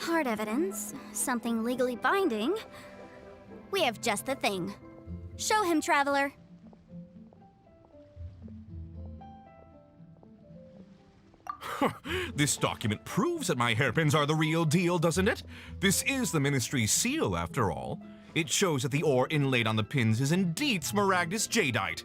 Hard evidence, something legally binding. We have just the thing. Show him, Traveler. This document proves that my hairpins are the real deal, doesn't it? This is the Ministry's seal, after all. It shows that the ore inlaid on the pins is indeed Smaragdus jadeite.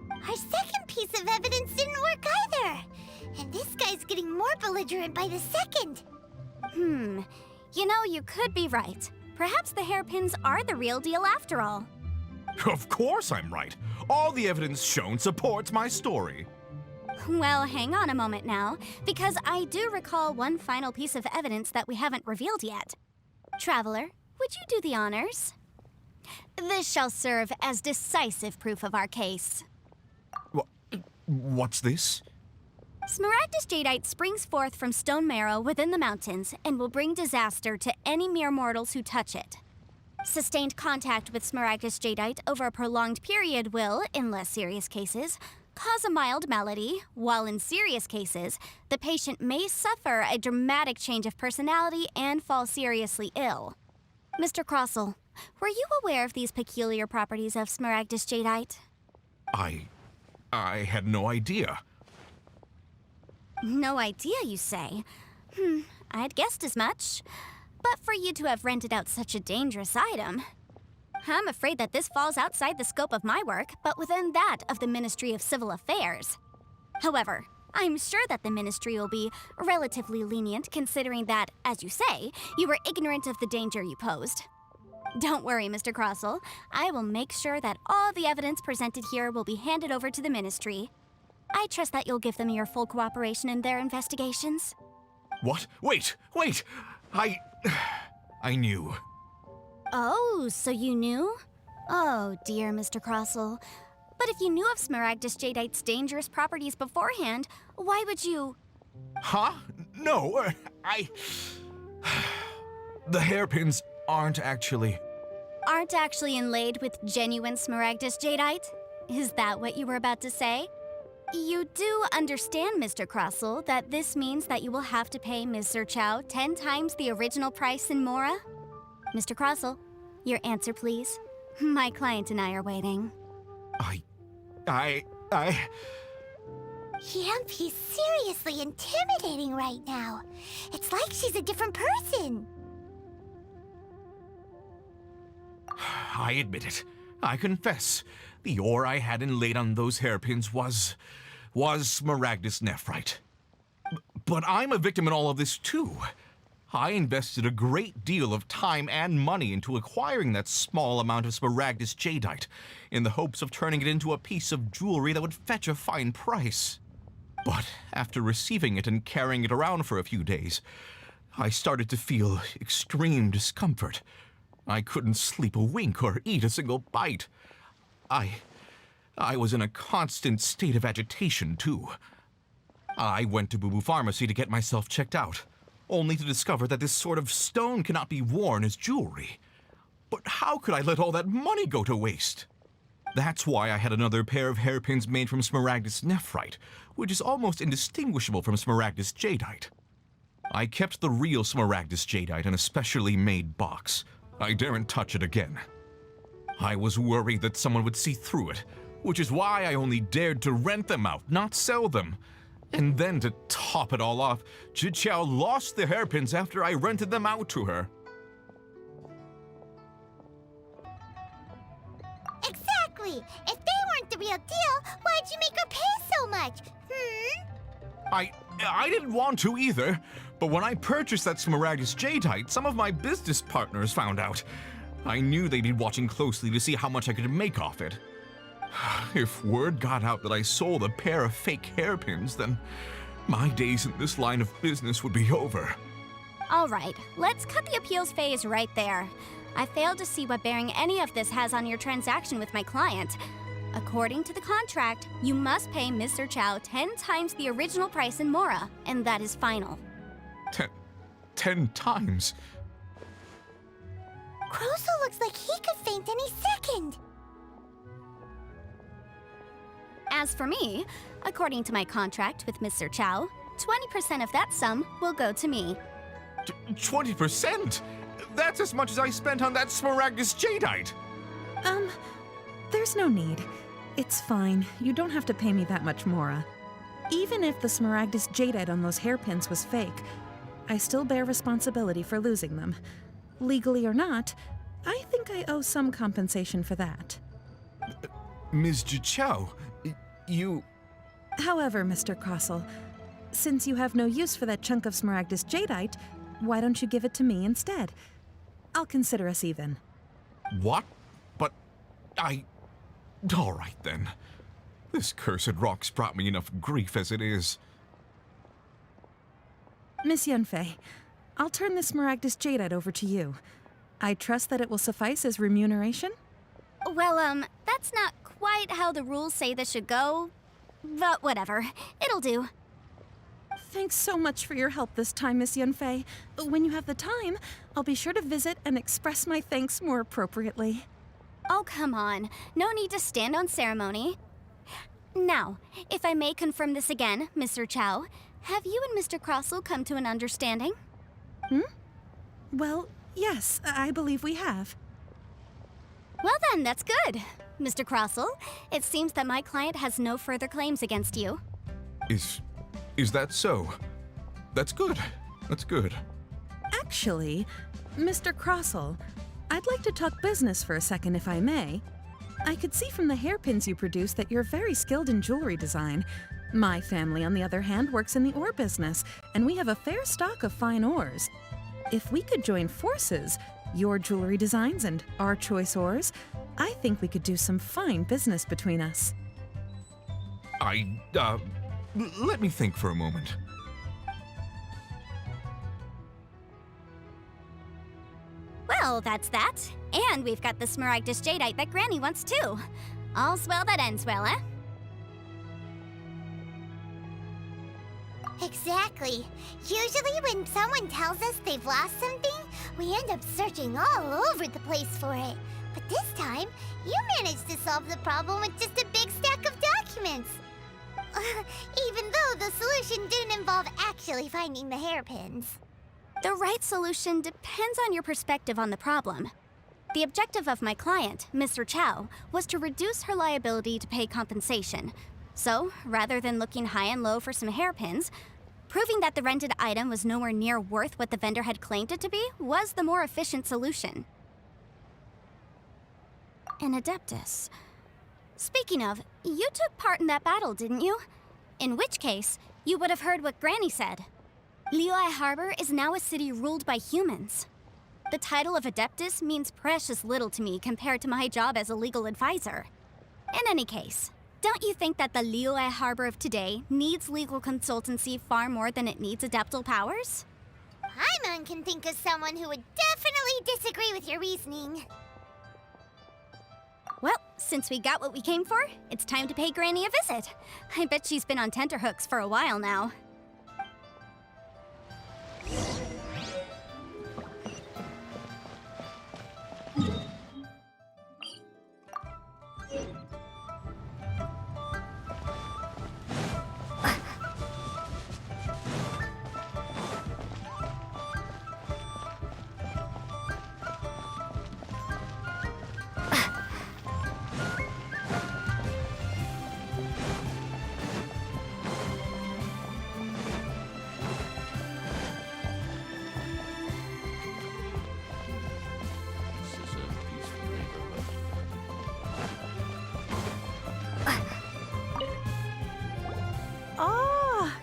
Our second piece of evidence didn't work either. And this guy's getting more belligerent by the second. You know, you could be right. Perhaps the hairpins are the real deal after all. Of course I'm right. All the evidence shown supports my story. Well, hang on a moment now, because I do recall one final piece of evidence that we haven't revealed yet. Traveler, would you do the honors? This shall serve as decisive proof of our case. What's this? Smaragdus jadeite springs forth from stone marrow within the mountains and will bring disaster to any mere mortals who touch it. Sustained contact with Smaragdus jadeite over a prolonged period will, in less serious cases, cause a mild malady, while in serious cases, the patient may suffer a dramatic change of personality and fall seriously ill. Mr. Crossell, were you aware of these peculiar properties of Smaragdus jadeite? I had no idea. No idea, you say? I'd guessed as much. But for you to have rented out such a dangerous item, I'm afraid that this falls outside the scope of my work, but within that of the Ministry of Civil Affairs. However, I'm sure that the Ministry will be relatively lenient considering that, as you say, you were ignorant of the danger you posed. Don't worry, Mr. Crossell. I will make sure that all the evidence presented here will be handed over to the Ministry. I trust that you'll give them your full cooperation in their investigations. What? Wait! I knew. Oh, so you knew? Oh, dear Mr. Crossell. But if you knew of Smaragdus jadeite's dangerous properties beforehand, why would you... Huh? No, The hairpins aren't actually inlaid with genuine Smaragdus jadeite? Is that what you were about to say? You do understand, Mr. Crossell, that this means that you will have to pay Ms. Zerchow 10 times the original price in Mora? Mr. Crossell, your answer, please. My client and I are waiting. Yep, he's seriously intimidating right now. It's like she's a different person. I admit it. I confess. The ore I had inlaid on those hairpins was Smaragdus nephrite. But I'm a victim in all of this too. I invested a great deal of time and money into acquiring that small amount of Smaragdus jadeite in the hopes of turning it into a piece of jewelry that would fetch a fine price. But after receiving it and carrying it around for a few days, I started to feel extreme discomfort. I couldn't sleep a wink or eat a single bite. I was in a constant state of agitation, too. I went to Boo Boo Pharmacy to get myself checked out, only to discover that this sort of stone cannot be worn as jewelry. But how could I let all that money go to waste? That's why I had another pair of hairpins made from Smaragdus nephrite, which is almost indistinguishable from Smaragdus jadeite. I kept the real Smaragdus jadeite in a specially made box. I daren't touch it again. I was worried that someone would see through it, which is why I only dared to rent them out, not sell them. And then to top it all off, Zhiqiao lost the hairpins after I rented them out to her. Exactly! If they weren't the real deal, why'd you make her pay so much? I didn't want to either, but when I purchased that Smaragdus jadeite, some of my business partners found out. I knew they'd be watching closely to see how much I could make off it. If word got out that I sold a pair of fake hairpins, then my days in this line of business would be over. All right, let's cut the appeals phase right there. I failed to see what bearing any of this has on your transaction with my client. According to the contract, you must pay Ms. Zerchow 10 times the original price in Mora, and that is final. 10 times? Crossell looks like he could faint any second. As for me, according to my contract with Ms. Zerchow, 20% of that sum will go to me. 20%? That's as much as I spent on that Smaragdus Jadeite! There's no need. It's fine. You don't have to pay me that much, Mora. Even if the Smaragdus Jadeite on those hairpins was fake, I still bear responsibility for losing them. Legally or not, I think I owe some compensation for that. Ms. Jichao, you... However, Mr. Crossell, since you have no use for that chunk of Smaragdus Jadeite, why don't you give it to me instead? I'll consider us even. What? But all right, then. This cursed rock's brought me enough grief as it is. Miss Yunfei, I'll turn this Smaragdus Jadeite over to you. I trust that it will suffice as remuneration? Well, that's not quite how the rules say this should go. But whatever. It'll do. Thanks so much for your help this time, Miss Yunfei. When you have the time, I'll be sure to visit and express my thanks more appropriately. Oh, come on. No need to stand on ceremony. Now, if I may confirm this again, Mr. Chow, have you and Mr. Crossell come to an understanding? Well, yes, I believe we have. Well then, that's good. Mr. Crossell, it seems that my client has no further claims against you. Is that so? That's good. That's good. Actually, Mr. Crossell, I'd like to talk business for a second if I may. I could see from the hairpins you produce that you're very skilled in jewelry design. My family, on the other hand, works in the ore business, and we have a fair stock of fine ores. If we could join forces, your jewelry designs and our choice ores, I think we could do some fine business between us. Let me think for a moment. Well, that's that. And we've got the Smaragdus Jadeite that Granny wants too. All's well that ends well, eh? Exactly. Usually when someone tells us they've lost something, we end up searching all over the place for it. But this time, you managed to solve the problem with just a big stack of documents. Even though the solution didn't involve actually finding the hairpins. The right solution depends on your perspective on the problem. The objective of my client, Mr. Chow, was to reduce her liability to pay compensation. So, rather than looking high and low for some hairpins, proving that the rented item was nowhere near worth what the vendor had claimed it to be was the more efficient solution. An Adeptus. Speaking of, you took part in that battle, didn't you? In which case, you would have heard what Granny said. Liyue Harbor is now a city ruled by humans. The title of Adeptus means precious little to me compared to my job as a legal advisor. In any case, don't you think that the Liyue Harbor of today needs legal consultancy far more than it needs adeptal powers? Paimon can think of someone who would definitely disagree with your reasoning. Well, since we got what we came for, it's time to pay Granny a visit. I bet she's been on tenterhooks for a while now.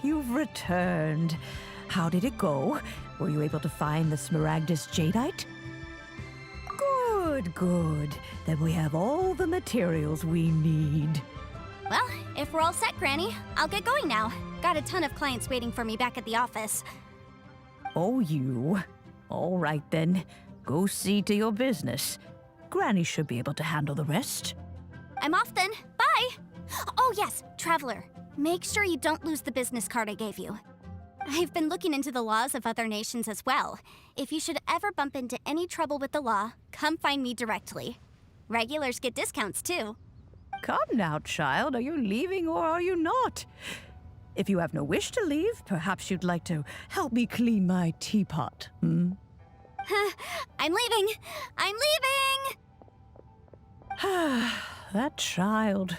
You've returned. How did it go? Were you able to find the Smaragdus Jadeite? Good, good. Then we have all the materials we need. Well, if we're all set, Granny, I'll get going now. Got a ton of clients waiting for me back at the office. Oh, you. All right, then. Go see to your business. Granny should be able to handle the rest. I'm off then. Bye! Oh yes, Traveler. Make sure you don't lose the business card I gave you. I've been looking into the laws of other nations as well. If you should ever bump into any trouble with the law, come find me directly. Regulars get discounts too. Come now, child. Are you leaving or are you not? If you have no wish to leave, perhaps you'd like to help me clean my teapot, hmm? I'm leaving! I'm leaving! That child.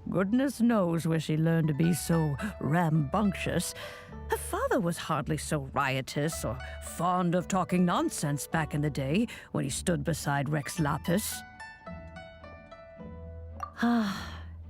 Goodness knows where she learned to be so rambunctious. Her father was hardly so riotous or fond of talking nonsense back in the day when he stood beside Rex Lapis.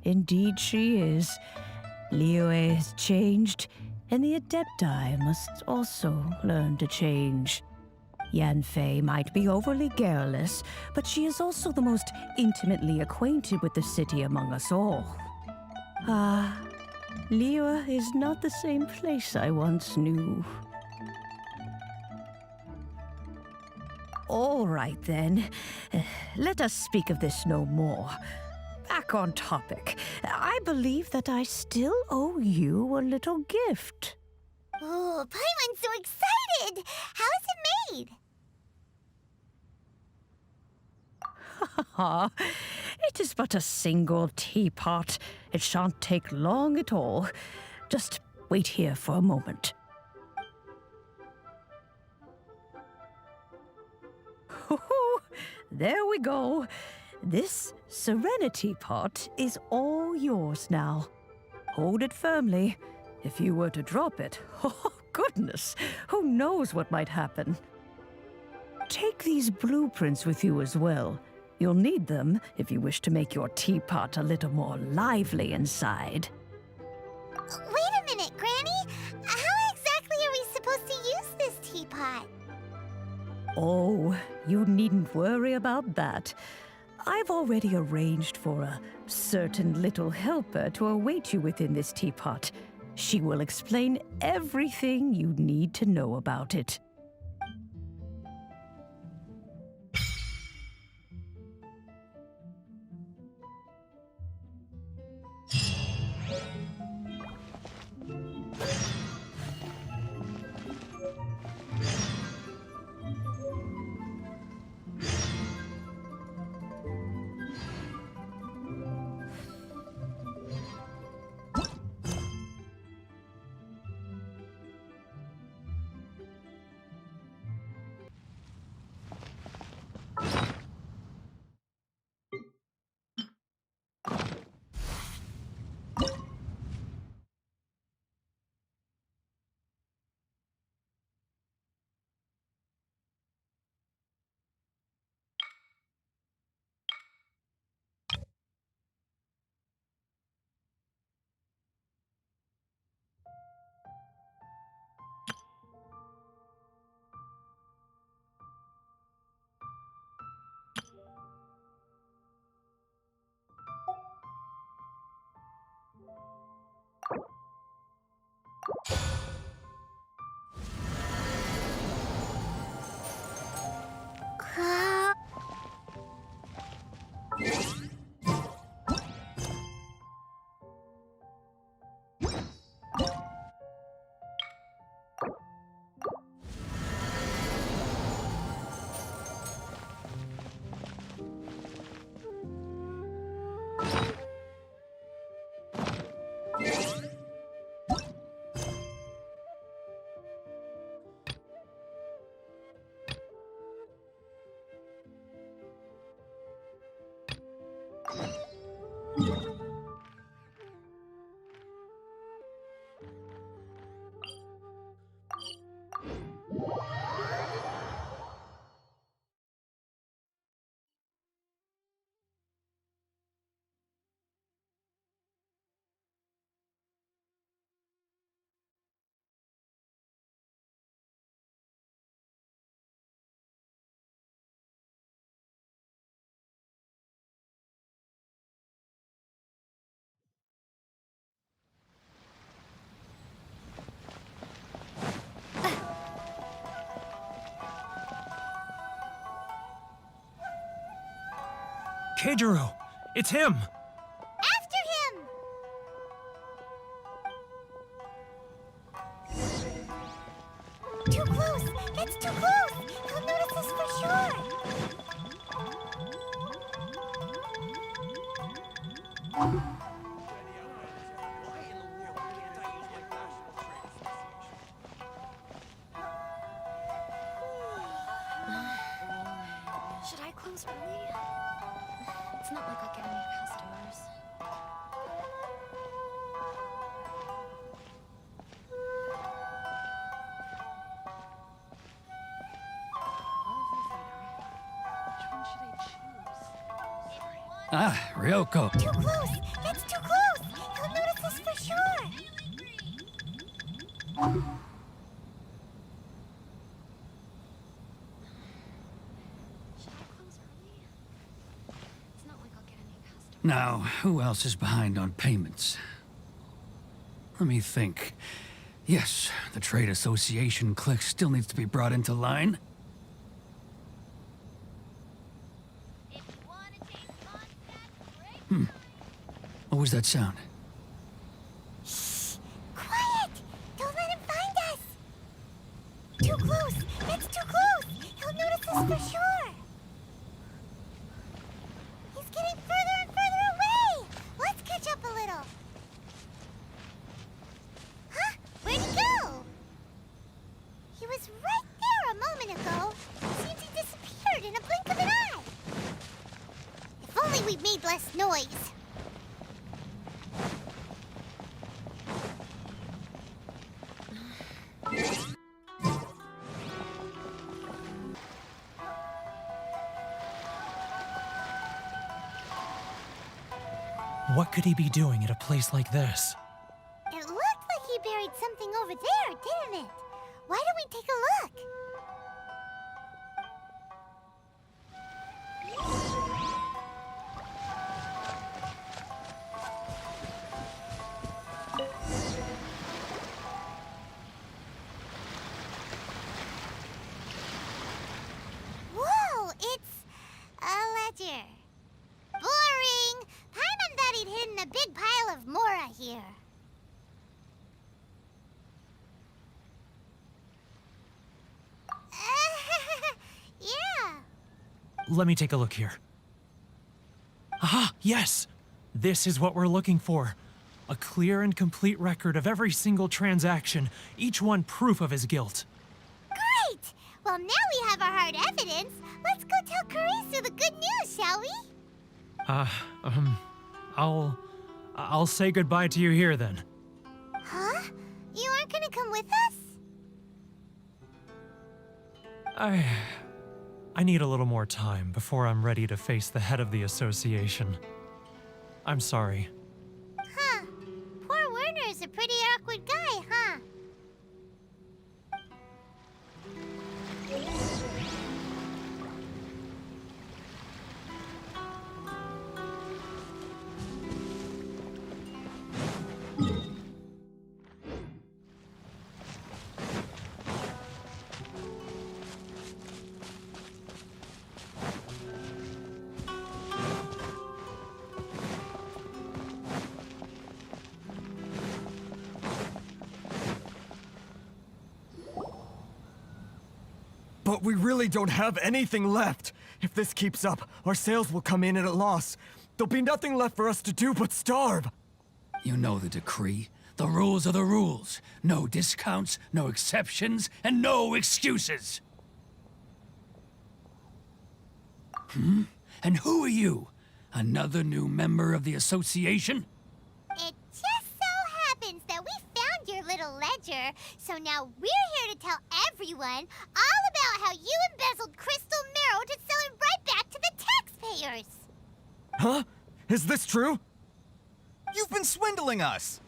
Indeed she is. Liyue has changed, and the Adepti must also learn to change. Yanfei might be overly garrulous, but she is also the most intimately acquainted with the city among us all. Liyue is not the same place I once knew. All right, then. Let us speak of this no more. Back on topic. I believe that I still owe you a little gift. Oh, Paimon's so excited! How is it made? It is but a single teapot. It shan't take long at all. Just wait here for a moment. There we go. This Serenity pot is all yours now. Hold it firmly. If you were to drop it, oh goodness, who knows what might happen. Take these blueprints with you as well. You'll need them if you wish to make your teapot a little more lively inside. Wait a minute, Granny! How exactly are we supposed to use this teapot? Oh, you needn't worry about that. I've already arranged for a certain little helper to await you within this teapot. She will explain everything you need to know about it. Keijiro! It's him! After him! Too close! It's too close! He'll notice us for sure! It's not like I'll get any customers. Ah, Ryoko. Too close! That's too close! He'll notice us for sure! Should I close early? It's not like I'll get any customers. Now, who else is behind on payments? Let me think. Yes, the trade association clique still needs to be brought into line. What was that sound? Quiet! Don't let him find us! Too close! That's too close! He'll notice us for sure! He's getting further and further away! Let's catch up a little! Huh? Where'd he go? He was right there a moment ago. Seems he disappeared in a blink of an eye. If only we made less noise. What could he be doing at a place like this? It looked like he buried something over there, didn't it? Why don't we take a look? Whoa, it's a ledger. Boring! Paimon thought he'd hidden a big pile of Mora here. Yeah. Let me take a look here. Ah, yes! This is what we're looking for. A clear and complete record of every single transaction, each one proof of his guilt. Great! Well, now we have our hard evidence. Let's go tell Karisu the good news, shall we? I'll say goodbye to you here then. Huh? You aren't gonna come with us? I need a little more time before I'm ready to face the head of the association. I'm sorry. Huh. Poor Werner's a pretty awkward guy, huh? But we really don't have anything left. If this keeps up, our sales will come in at a loss. There'll be nothing left for us to do but starve. You know the decree. The rules are the rules. No discounts, no exceptions, and no excuses. And who are you? Another new member of the association? It just so happens that we found your little ledger, so now we're here to tell everyone all about how you embezzled crystal marrow to sell it right back to the taxpayers. Huh? Is this true? You've been swindling us!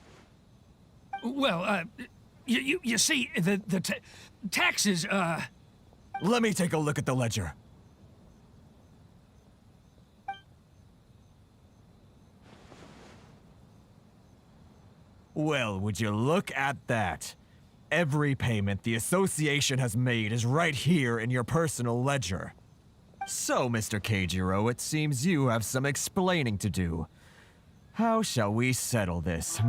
Well, you see, the taxes, Let me take a look at the ledger. Well, would you look at that? Every payment the association has made is right here in your personal ledger. So, Mr. Keijiro, it seems you have some explaining to do. How shall we settle this,